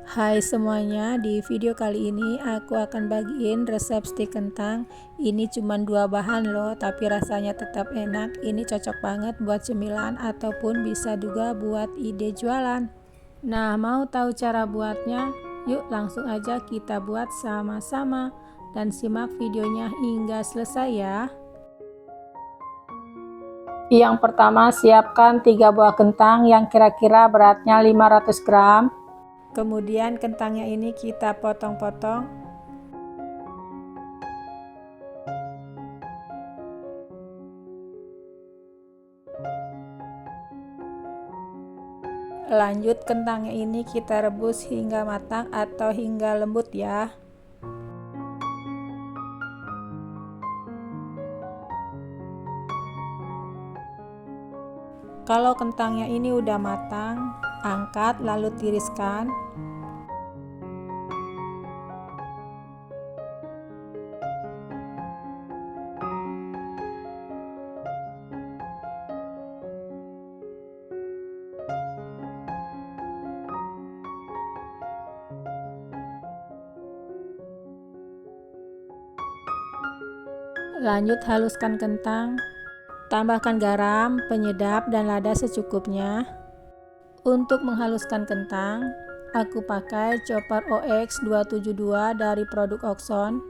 Hai semuanya, di video kali ini aku akan bagiin resep stik kentang. Ini cuma 2 bahan loh, tapi rasanya tetap enak. Ini cocok banget buat cemilan ataupun bisa juga buat ide jualan. Nah, mau tahu cara buatnya? Yuk langsung aja kita buat sama-sama dan simak videonya hingga selesai ya. Yang pertama, siapkan 3 buah kentang yang kira-kira beratnya 500 gram. Kemudian kentangnya ini kita potong-potong. Lanjut kentangnya ini kita rebus hingga matang atau hingga lembut ya. Kalau kentangnya ini udah matang, angkat lalu tiriskan. Lanjut haluskan kentang. Tambahkan garam, penyedap, dan lada secukupnya. Untuk menghaluskan kentang, aku pakai chopper OX272 dari produk Oxon.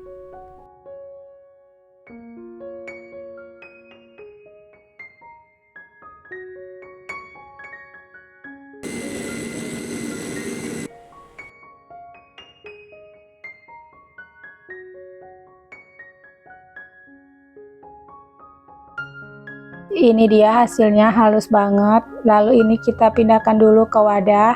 Ini dia hasilnya, halus banget. Lalu ini kita pindahkan dulu ke wadah.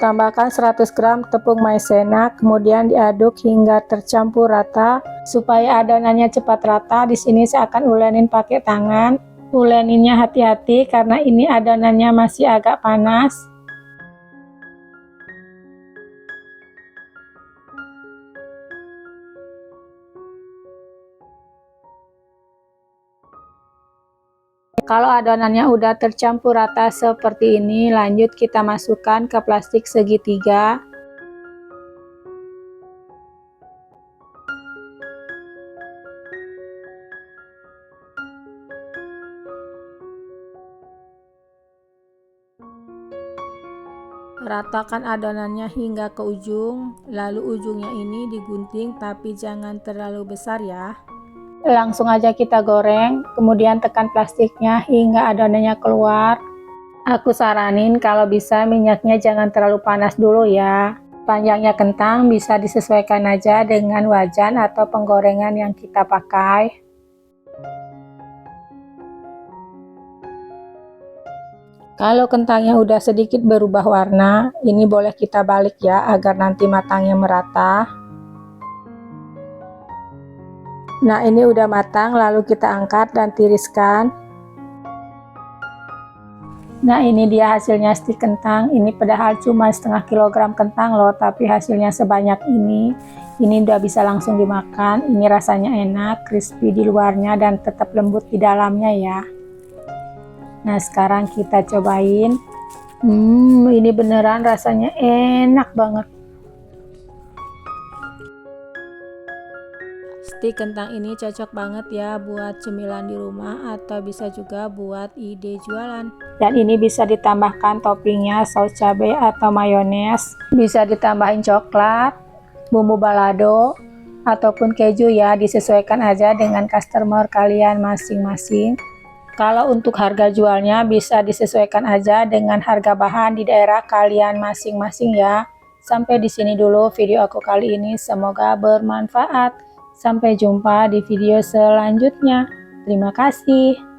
Tambahkan 100 gram tepung maizena, kemudian diaduk hingga tercampur rata supaya adonannya cepat rata. Di sini saya akan ulenin pakai tangan. Uleninnya hati-hati karena ini adonannya masih agak panas. Kalau adonannya udah tercampur rata seperti ini, lanjut kita masukkan ke plastik segitiga. Ratakan adonannya hingga ke ujung, lalu ujungnya ini digunting tapi jangan terlalu besar ya. Langsung aja kita goreng, kemudian tekan plastiknya hingga adonannya keluar. Aku saranin kalau bisa minyaknya jangan terlalu panas dulu ya. Panjangnya kentang bisa disesuaikan aja dengan wajan atau penggorengan yang kita pakai. Kalau kentangnya udah sedikit berubah warna, ini boleh kita balik ya agar nanti matangnya merata. Nah, ini udah matang, lalu kita angkat dan tiriskan. Nah, ini dia hasilnya stik kentang. Ini padahal cuma setengah kilogram kentang loh, tapi hasilnya sebanyak ini. Ini udah bisa langsung dimakan. Ini rasanya enak, crispy di luarnya dan tetap lembut di dalamnya ya. Nah, sekarang kita cobain. Ini beneran rasanya enak banget. Stik kentang ini cocok banget ya buat cemilan di rumah atau bisa juga buat ide jualan. Dan ini bisa ditambahkan toppingnya saus cabai atau mayones. Bisa ditambahin coklat, bumbu balado, ataupun keju ya, disesuaikan aja dengan customer kalian masing-masing. Kalau untuk harga jualnya bisa disesuaikan aja dengan harga bahan di daerah kalian masing-masing ya. Sampai di sini dulu video aku kali ini, semoga bermanfaat. Sampai jumpa di video selanjutnya. Terima kasih.